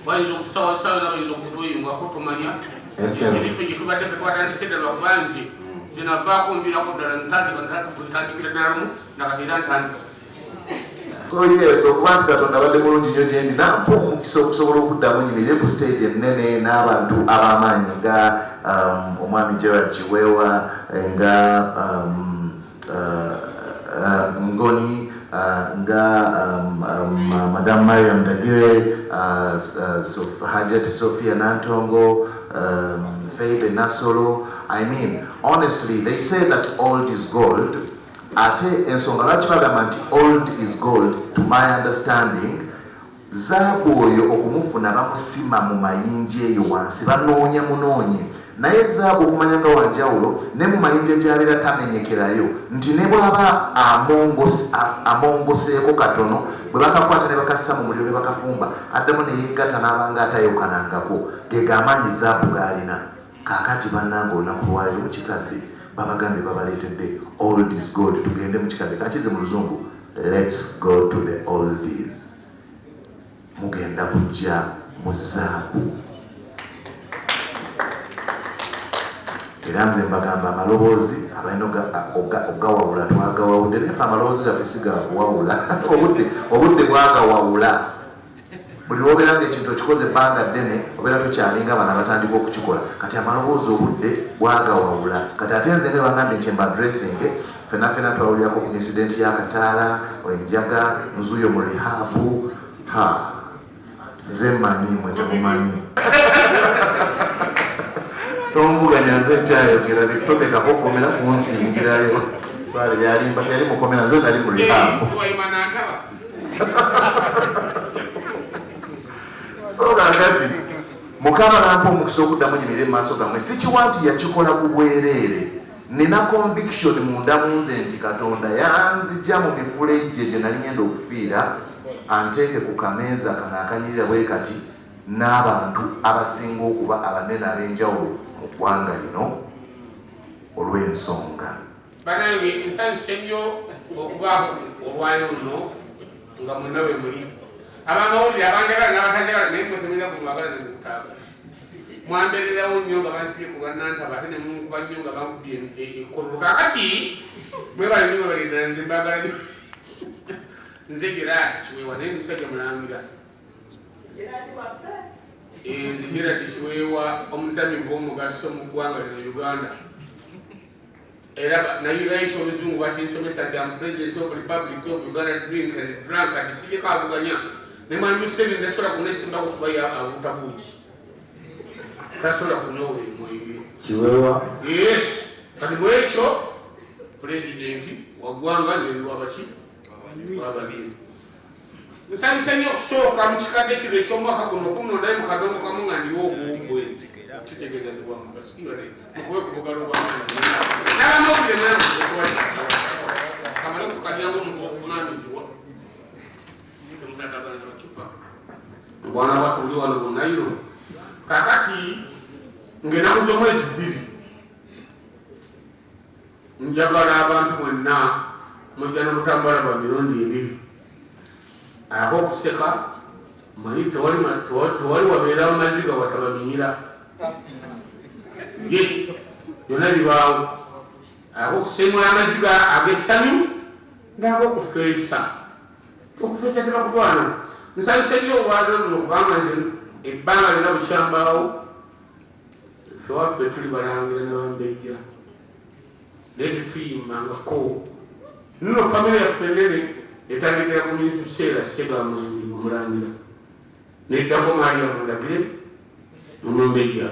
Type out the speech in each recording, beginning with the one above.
bayinza okusaawasawa nabayinza okutweyunga kutumanya ebifo gye tubadde fe twatandise ddala kubanzi zinavaako nviirako ddala ntandikira ddala lumu nakati era ntandise. So yes, okuba nti Katonda abadde mulungi nnyo gye ndi nampa omukisa okusobola okuddamu nyimirire ku stage ennene n'abantu ab'amaanyi nga omwami Gerald Kiweewa nga Ngoni nga Madam Mariam Ndagire, Hajat Sophia Nantongo, Faith Nasolo. I mean, honestly, they say that old is gold. Ate ensonga lwaki bagamba nti old is gold, to my understanding, zaabu oyo okumufuna bamusima mu mayinja eyo wansi banoonya munoonye, naye zaabu okumanya nga wanjawulo ne mu mayinja gy'abeera tamenyekerayo nti ne bw'aba amongoseeko katono bwe bakakwata ne bakassa mu muliro ne bakafumba addamu ne yeegatta n'abanga atayokanangako ge gamaanyi zaabu g'alina. Kaakati bannanga olunaku lwaliro mu Kikadde babagambye babaleetedde old is gold, tugende mu Kikadde kakize mu Luzungu, let's go to the oldies. Mugenda kujja mu zaabu. Era nze mbagamba amaloboozi abalina ogawawula twagawawudde, naye amaloboozi gaffe si gakuwawula obudde bwagawawula. Buli lwobeera ng'ekintu okikoze ebbanga ddene obeera tokyalinga abana batandika okukikola, kati amaloboozi obudde bwagawawula. Kati ate nze ne bangambye nti embadressinge fenna twawulirako ku incidenti y'akataala enjaga nzuyo mu rihabu. Nze mmanyi mwe temumanyi. Tomvuganya nze nkyayogera totekako komera kunsingirayo. Twali yalimba yali mukomera nze nali mu rihabu. So kakati Mukama nampa omukisa okuddamu nyimirire mu maaso gammwe, sikiwa nti yakikola ku bwereere. Nina conviction munda mu nze nti Katonda yanzija mu mifulejje gye nali ngenda okufiira anteeke ku kameeza kano akanyirira bwe kati n'abantu abasinga okuba abanene ab'enjawulo mu ggwanga lino olw'ensonga. Banange nsanyuse nnyo okubaako olwayo luno nga mwenna bwe muli. Abamawulire abanjagala n'abatanjagala naye mwe temulina kumwagala ne mukutaagala. Mwambererawo nnyo nga bansibye ku bannantaba ate ne munkuba nnyo nga bankubye ekkololo. Kaakati mwebale nnyo mwebale ddala nze mbagala nnyo. Nze Gerald Kiweewa naye musajja mulangira. Nze Gerald Kiweewa omutamivu w'omugaso mu ggwanga lino Uganda. Era nayigayo eky'oluzungu bakinsomesa nti am president of Republic of Uganda drink and drunk and sijeko avuganya. Ne mwami Museveni tasobola kunesimba kukubayo abutabuuki. Tasobola kunyowa emwenge. Kiweewa. Yes. Kati bwekyo pulezidenti wa ggwanga n'endi wabaki? Wababiri. Nsanyuse nnyo okusooka mu kikadde kino eky'omwaka guno okunondayo mu kadongo kamu nga ndiwo obuwumbwe. Kitegeeza ndi wamugaso. Mukube ku bugalo bw'amaanyi. N'abamawulire naye kamale ku kalyango okuvunaanyizibwa. Bwana batuli wano Bunairo. Kakati ng'ennaku z'omwezi 2 njagala abantu mwenna mujja n'obutambala bwa mirundi 2. Ak'okuseka manyi tewali wabeerawo maziga watabaminyira. Ye byonna bibaawo. Ak'okusemula amaziga ag'essanyu n'ag'okufeesa. Okufeesa tebakutwala. Nsanyuse nnyo olwaliro luno kubanga nze ebbanga lyonna bukyambaawo ffe waffe tuli balangira n'abambejja naye tetuyimbangako. Nno famire yaffe ennene etandikira ku Minsuseera Ssegamanyi omulangira, neddako Mariam Ndagire omumbejja,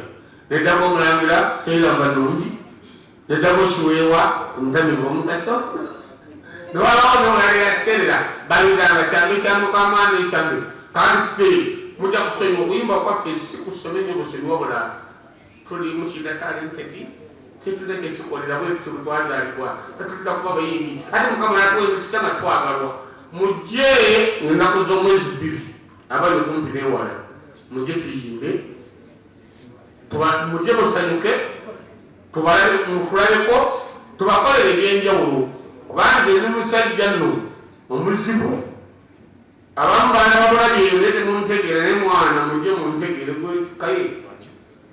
neddako omulangira Sseiramba Nnungi, neddako Kiweewa omutamivu omugaso. Newalawo n'omulangira Sseera balindanga kyambe kya Mukamaani ekyambe. Kandi ffe mujja kusonyiwa okuyimba kwaffe si kusome nnyo busomi wabula tuli mu kidatalentedi kitulina kyekikolera bwetu twazaalibwa tetulina kuba bayimbi ate Mukama natuwa emikisa nga twagalwa. Mujje ennaku z'omwezi 2 abali okumpi n'ewala mujje tuyimbe, mujje musanyuke, tulabeko, tubakolere ebyenjawulo kubanga ndi musajja nno omuzibu abambana babulaje ndete muntegere ne mwana muje muntegere Qute Kaye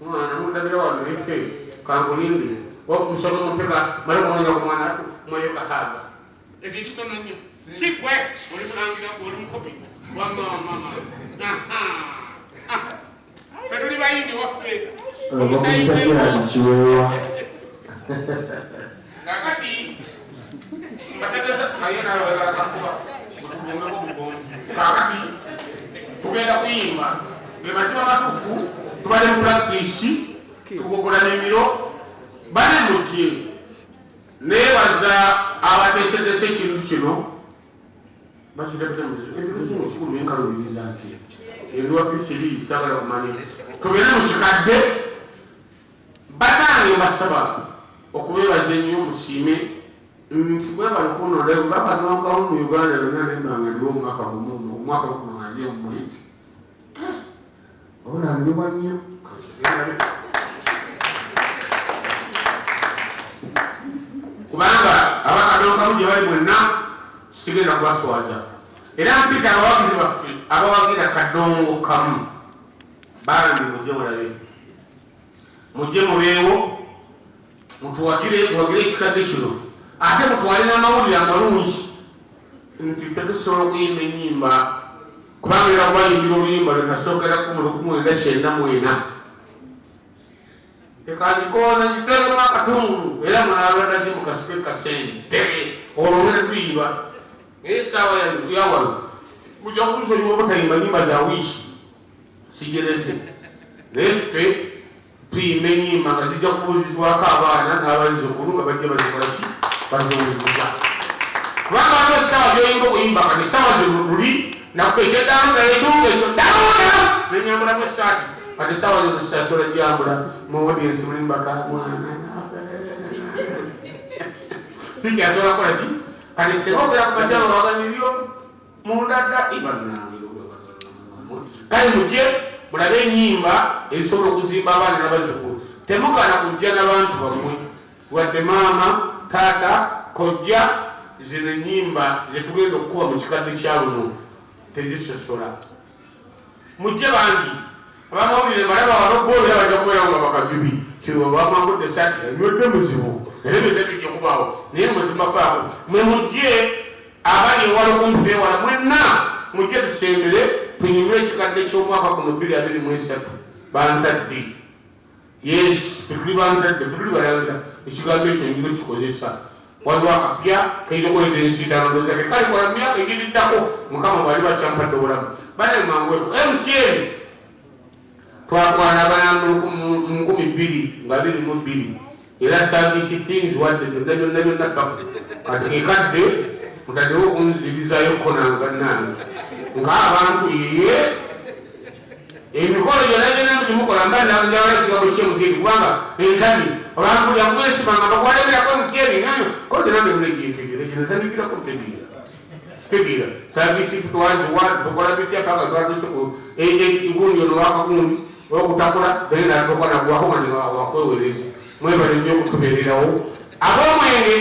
mwana mundabira wano kankulindi wakumsoma mpeka mara kumanya kumwana atu mwayo kahaba ezi chitona nyo sikwe uri munangira uri mukopi wa mama feduli bayindi wafre Kikadde Kiweewa ngakati mbatagaza kayena wala kafuba kutunga kubugonzi kakati tugenda kuyimba ngemasiba matufu tubale mu practice tugogola nemiro bale mujje nebaza abateesedese ekintu kino bakidapitamuzo ebiruzi mukikulu enkalo bibiri zaki enduwa pisiri sagala kumanya tugende mu Kikadde batange mbasaba okubebaza ennyo musiime nti bwebali kunonda bakatongawo mu Uganda yonna nembanga ndiwo omwaka gumu omwaka gukumangaze omweti olambibwa nnyo kubanga abakadonkamu gye bali bwenna sigenda kubaswaza era mpita abawagizi baffe abawagira kadongo kamu bambi mujje mulabe mujje mubeewo mutuwagire Kikadde kino ate mutwale n'amawulire amalungi nti ffe tusobola okuyimba ennyimba kubanga era kubayimbira oluyimba lwe nasookeraku mu 1994 ekandikoona giteremu akatungulu era munalwadaki mukasipe kasente olwo ngene tuyiba esaawa yawalo mujja kulusonyiwa obutayimba nyimba za wiiki sigereze naye ffe tuyimba ennyimba nga zijja kubuuzizwako abaana n'abazzukulu nga bajja bazikolaki baziwuliriza kubanga waliwo essaawa gyoyinga okuyimba kati essaawa ziruli nakupekyedambula ekiwunga ekyo dawona nenyambulamu essaati kati essaawa zino zisasola jambula mu audiensi mulimbaka mwana sikyasobola kukola ki kati sekogera kubakyama baganiryo mundadda ibanangiro kale mujje mulabe ennyimba ezisobola okuzimba abaana n'abazzukulu temugana kujja n'abantu bamwe wadde maama taata kojja zino ennyimba zetugenda okukuba mu Kikadde kya luno tezisosola mujje bangi abamawulire balaba waloggoolo era bajja kubeerawo nga bakajubi kiwe bamangudde saati anywedde muzibu era byonna bijja kubaawo naye mwe tubafaako mwe mujje abali ewala okumpi beewala mwenna mujje tusembere tunyumire Kikadde ky'omwaka guno 2023 bantadde yes fetuli bantadde fetuli balangira ekigambo ekyo ngiro kikozesa waliwo akapya kaija kuleeta ensiitaano ndowooza kekali kola myaka egiriddako mukama bwali bakyampadde obulamu banaye mangweko MTN twatwala abanambuluku mu 2022 nga 22 era service things wadde byonna paka kati Kikadde mutaddewo okunzirizayo konanga nange ng'abantu yeye emikolo gyonna gyonna gimukola mba nanjawala ekigambo ky'emuteri kubanga entami abantu buli amugeresibanga bakwalemerako emuteri nayo koze nange munekintegere gyenatandikirako mutegeera kitegeera service twazi tukola bitya paka twatuse ku gundi ono wakagundi okutakula naye natoka nagwako nga wakwewereza mwebale nnyo okutubererawo ab'omwenge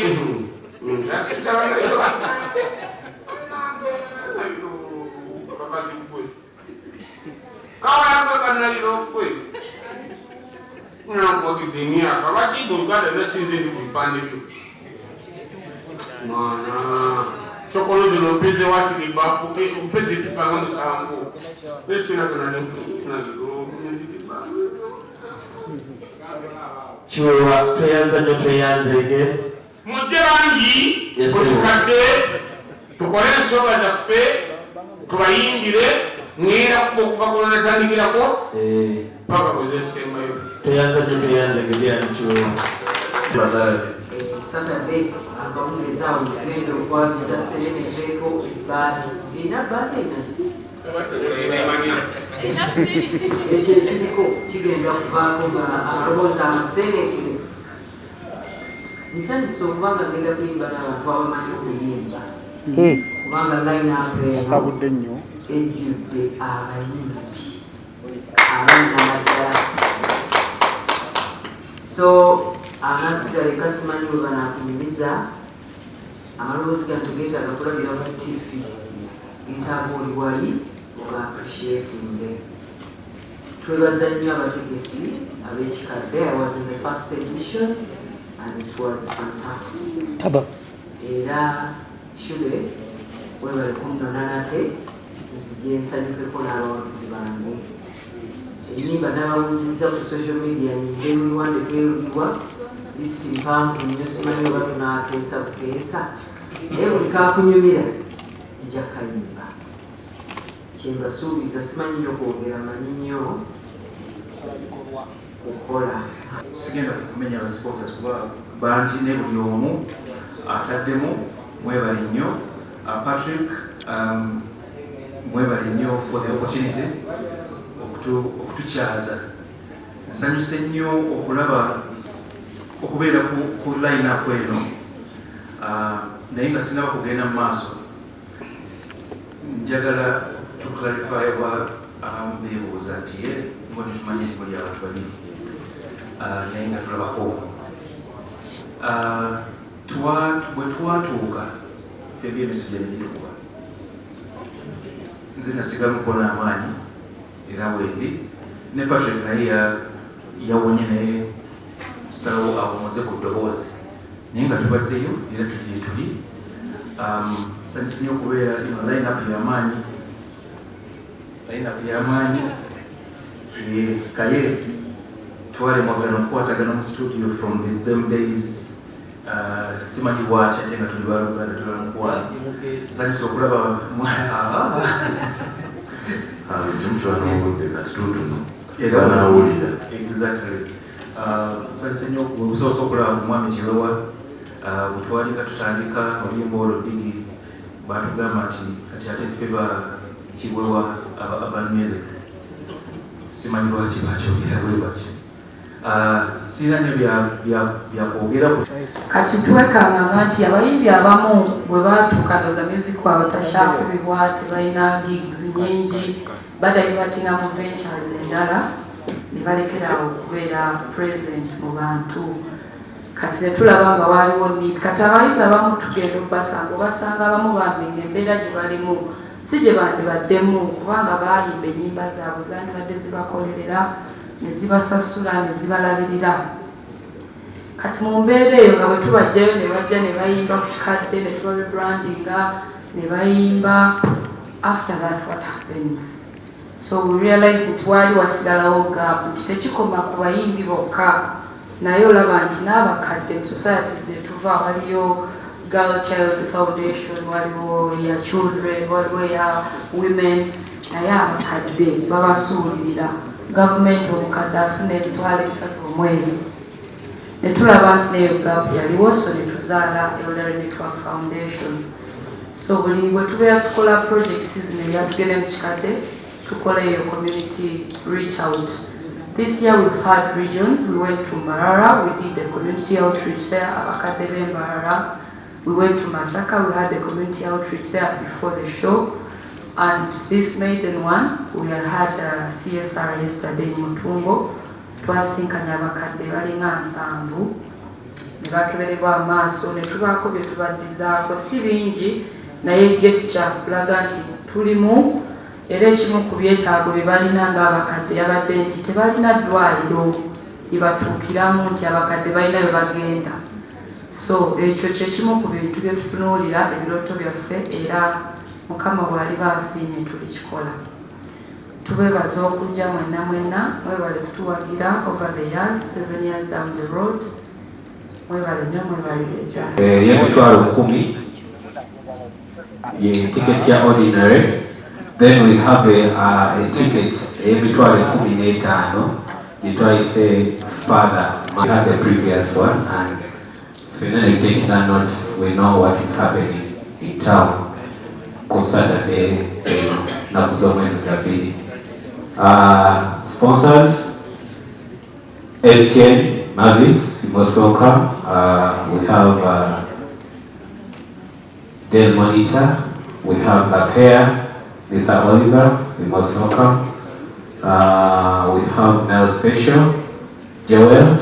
kawange kanayiro kwe nakwagidde emyaka lwaki mu Uganda nasinze ndi kubipande byo mwana kyokolo zino mpeze wasika ebbafu mpeze epipa nga musanvu esinagananefunayiro Kiweewa tweyanza nnyo tweyanzege mujje bangi mu Kikadde tukole ensonga zaffe tubayimbire ngenda okuva kuno natandikirako paka kuzesembayo tweyanza nnyo tweyanzege byani Kiweewa Saturday akawungeza olugendo okwagiza Serene Feko baati bina baati ekyo ekiriko kigenda kuvaako nga amaloboozi amasenekerevu nsanyusa okubanga genda kuyimba n'abantu abamanyi okuyimba kubanga line-up eno ejjudde abayimbi abainaddala so anasigala ekasimanyi we banaakunyumiza amaloboozi gano tegeetaaga kulabira mu TV getaaga oli wali oba appreciating. Twebaza nnyo abategesi ab'ekikadde. I was in the first edition and it was fantastic. Era Shube webale kunnona nate nzije nsanyukeko n'abawagizi bange. Ennyimba n'abawuzizza ku social media nyingi eruliwandeko eruliwa lisiti mpanvu nnyo simanyi oba tunaakeesa bukeesa naye buli kakunyumira ijja kayimba. Kyembasuubiza simanyi nnyo kwogera manyi nnyo kukola. Sigenda kumenya abasiponsers kuba bangi ne buli omu ataddemu. Mwebale nnyo Patrick, mwebale nnyo for the opportunity okutukyaza. Nsanyuse nnyo okulaba okubeera ku line up eno naye nga sinaba kugenda mu maaso. Njagala tuclarify oba beebuuza nti ngo netumanyi nti muli abantu babiri naye nga tulabako bwe twatuuka ffe ebyemiso gyenegirikuba nze nasigala mukona amaanyi era wendi ne Patrick naye yawonye naye tusalawo awumuze ku ddoboozi naye nga tubaddeyo era tugye tuli. Sanyusi nnyo okubeera line-up y'amaanyi. Kaye twale mwagala okukwatagana mu studio from them days. Simanyi bwaki ate nga tuli balubaza tulamukwala. Sanyusi okulaba exactly. Sanyusi nnyo okusobola okulaba ku mwami Kiweewa bwetwalinga tutandika oluyimba olwo Digi batugamba nti kati ate ffe ba Kiweewa aba music. Simanyi lwaki bakyogera bwe batyo. Sira nnyo byakwogera kati twekanganga nti abayimbi abamu bwe baatuuka ndoza music wabwe tashaakubibwa tebalina gigs nyingi badayivatinga mu ventures endala ne balekerawo okubeera present mu bantu. Kati ne tulaba nga waliwo need. Kati abayimbi abamu tugenda okubasanga obasanga abamu bambi ng'embeera gye balimu si gye bandibaddemu kubanga baayimba ennyimba zaabwe zandibadde zibakolerera ne zibasasula ne zibalabirira. Kati mu mbeera eyo nga bwe tubajjayo ne bajja ne bayimba ku Kikadde ne tuba rebrandinga ne bayimba. After that what happens? So we realized nti wali wasigalawo gap nti tekikoma ku bayimbi bokka naye olaba nti n'abakadde mu society zetuva waliyo Girl Child Foundation, waliwo ya children, waliwo ya women naye abakadde babasuulirira. Government omukadde afuna emitwalo 3 omwezi. Ne tulaba nti neyo gap yaliwo so ne tuzaala Elderly Network Foundation. So buli bwe tubeera tukola projects zino yatugende mu Kikadde tukola eyo community reach out. This year we've had regions. We went to Mbarara, we did the community outreach there, abakadde b'e Mbarara. We went to Masaka, we had the community outreach there before the show. And this maiden one, we had a CSR yesterday in Mutungo. Twasinkanya abakadde balinga 7 ne bakeberebwa amaaso ne tubaako bye tubaddizaako si bingi naye gesture kulaga nti tulimu era ekimu ku byetaago bye balina ng'abakadde yabadde nti tebalina ddwaliro libatuukiramu nti abakadde balina bye bagenda. So ekyo kyekimu ku bintu bye tutunuulira ebirooto byaffe era Mukama bw'aliba asiimye tulikikola. Tubeebaza okujja mwenna mwebale kutuwagira over the years, 7 years down the road. Mwebale nnyo mwebalire ddala. Y'emitwalo 10 ye ticket ya ordinary. Then we have a ticket y'emitwalo 15 gye twayise further. We had the previous one and finally take the notes. We know what is happening in town. Ko Saturday naku z'omwezi gabiri. Sponsors MTN, Mavis, most welcome. We have Del Monitor, we have the pair, Mr. Oliver, we most welcome. We have Mel Special, Joel,